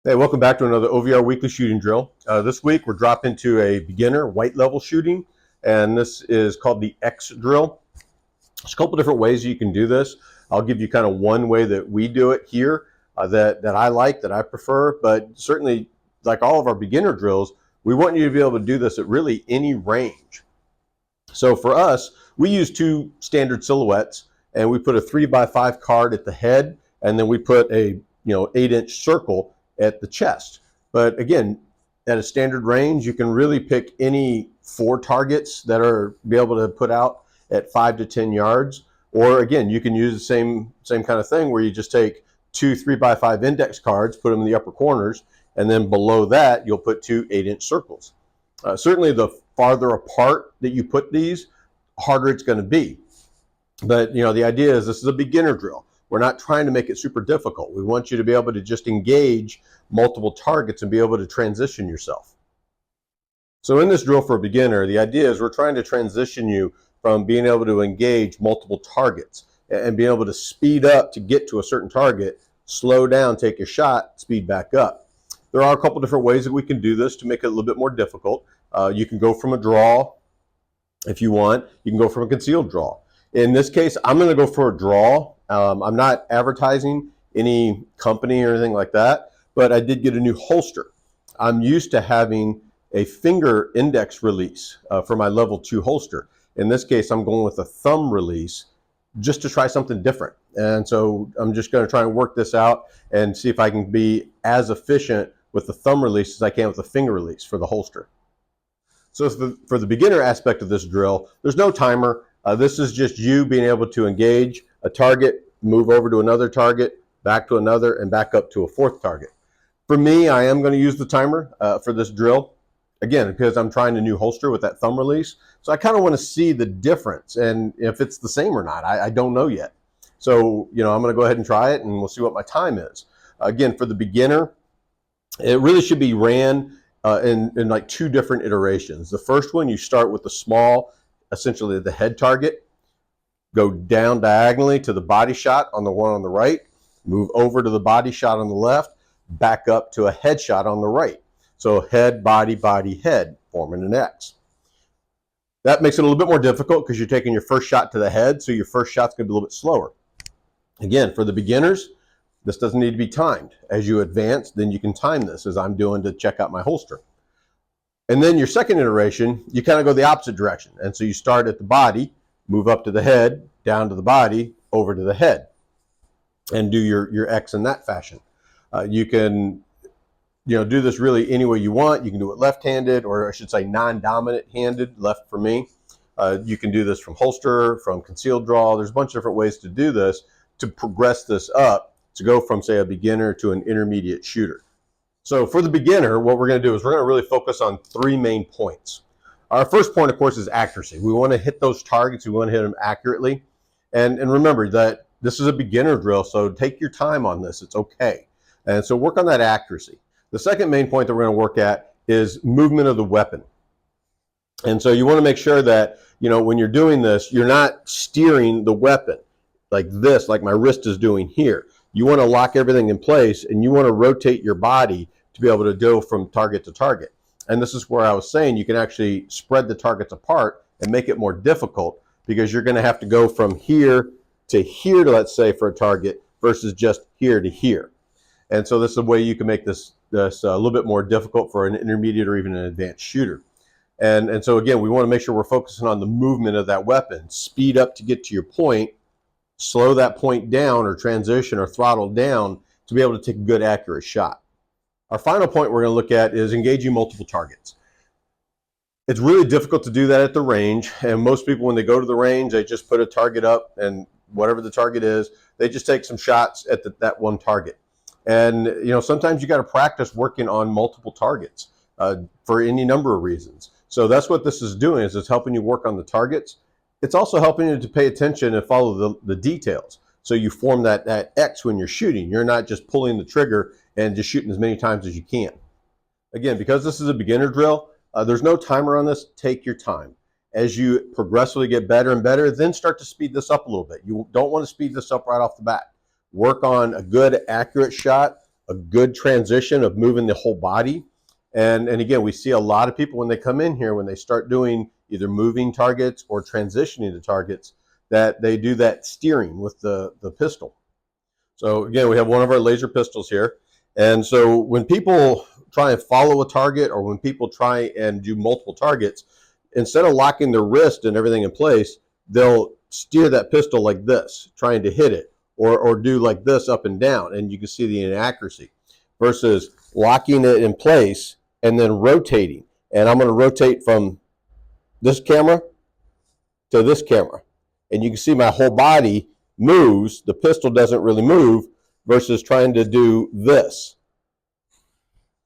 Hey, welcome back to another OVR weekly shooting drill. This week we're dropping to a beginner white level shooting, and this is called the X drill. There's a couple different ways you can do this. I'll give you kind of one way that we do it here that I like, that I prefer, but certainly like all of our beginner drills, we want you to be able to do this at really any range. So for us, we use two standard silhouettes, and we put a 3x5 card at the head, and then we put a 8-inch circle at the chest. But again, at a standard range, you can really pick any 4 targets that are be able to put out at 5 to 10 yards. Or again, you can use the same kind of thing where you just take two 3x5 index cards, put them in the upper corners, and then below that, you'll put two 8-inch circles. Certainly the farther apart that you put these, harder it's going to be. But the idea is this is a beginner drill. We're not trying to make it super difficult. We want you to be able to just engage multiple targets and be able to transition yourself. So in this drill for a beginner, the idea is we're trying to transition you from being able to engage multiple targets and being able to speed up to get to a certain target, slow down, take your shot, speed back up. There are a couple different ways that we can do this to make it a little bit more difficult. You can go from a draw if you want. You can go from a concealed draw. In this case, I'm going to go for a draw. I'm not advertising any company or anything like that, but I did get a new holster. I'm used to having a finger index release for my level 2 holster. In this case, I'm going with a thumb release just to try something different. And so I'm just going to try and work this out and see if I can be as efficient with the thumb release as I can with the finger release for the holster. So for the beginner aspect of this drill, there's no timer. This is just you being able to engage a target, move over to another target, back to another, and back up to a 4th target. For me, I am going to use the timer for this drill, again, because I'm trying a new holster with that thumb release. So I kind of want to see the difference and if it's the same or not. I don't know yet. So, I'm going to go ahead and try it, and we'll see what my time is. Again, for the beginner, it really should be ran in like 2 different iterations. The first one, you start with the small, essentially the head target, go down diagonally to the body shot on the one on the right, move over to the body shot on the left, back up to a head shot on the right. So head, body, body, head, forming an X. That makes it a little bit more difficult because you're taking your first shot to the head, so your first shot's going to be a little bit slower. Again, for the beginners, this doesn't need to be timed. As you advance, then you can time this, as I'm doing to check out my holster. And then your second iteration, you kind of go the opposite direction. And so you start at the body, move up to the head, down to the body, over to the head, and do your X in that fashion. You can do this really any way you want. You can do it left-handed, or I should say non-dominant handed, left for me. You can do this from holster, from concealed draw. There's a bunch of different ways to do this to progress this up to go from, say, a beginner to an intermediate shooter. So for the beginner, what we're going to do is we're going to really focus on 3 main points. Our first point, of course, is accuracy. We want to hit those targets. We want to hit them accurately. And remember that this is a beginner drill, so take your time on this. It's okay. And so work on that accuracy. The second main point that we're going to work at is movement of the weapon. And so you want to make sure that, when you're doing this, you're not steering the weapon like this, like my wrist is doing here. You want to lock everything in place, and you want to rotate your body to be able to go from target to target. And this is where I was saying you can actually spread the targets apart and make it more difficult, because you're going to have to go from here to here, let's say, for a target versus just here to here. And so this is a way you can make this a little bit more difficult for an intermediate or even an advanced shooter. And so again, we want to make sure we're focusing on the movement of that weapon. Speed up to get to your point, slow that point down or transition or throttle down to be able to take a good, accurate shot. Our final point we're going to look at is engaging multiple targets. It's really difficult to do that at the range, and most people, when they go to the range, they just put a target up, and whatever the target is, they just take some shots at that one target. And sometimes you got to practice working on multiple targets for any number of reasons. So that's what this is doing, is it's helping you work on the targets. It's also helping you to pay attention and follow the details. So you form that X when you're shooting. You're not just pulling the trigger and just shooting as many times as you can. Again, because this is a beginner drill, there's no timer on this. Take your time. As you progressively get better and better, then start to speed this up a little bit. You don't want to speed this up right off the bat. Work on a good, accurate shot, a good transition of moving the whole body. And again, we see a lot of people when they come in here, when they start doing either moving targets or transitioning to targets, that they do that steering with the pistol. So again, we have one of our laser pistols here. And so when people try and follow a target, or when people try and do multiple targets, instead of locking their wrist and everything in place, they'll steer that pistol like this, trying to hit it, or do like this up and down, and you can see the inaccuracy, versus locking it in place and then rotating. And I'm going to rotate from this camera to this camera, and you can see my whole body moves. The pistol doesn't really move, versus trying to do this.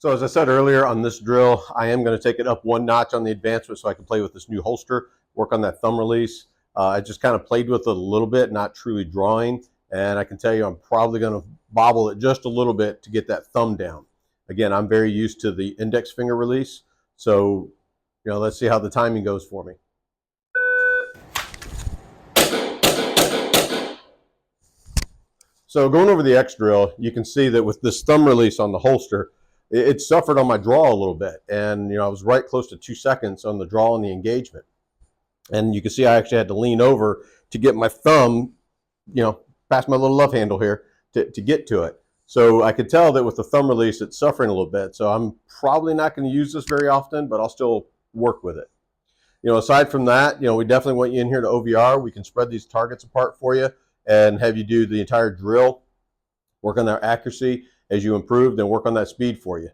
So as I said earlier, on this drill, I am going to take it up one notch on the advancement so I can play with this new holster, work on that thumb release. I just kind of played with it a little bit, not truly drawing, and I can tell you I'm probably going to bobble it just a little bit to get that thumb down. Again, I'm very used to the index finger release, so let's see how the timing goes for me. So going over the X drill, you can see that with this thumb release on the holster, it suffered on my draw a little bit, and I was right close to 2 seconds on the draw and the engagement. And you can see I actually had to lean over to get my thumb, past my little love handle here to get to it. So I could tell that with the thumb release, it's suffering a little bit. So I'm probably not going to use this very often, but I'll still work with it. Aside from that, we definitely want you in here to OVR. We can spread these targets apart for you and have you do the entire drill, work on their accuracy as you improve, then work on that speed for you.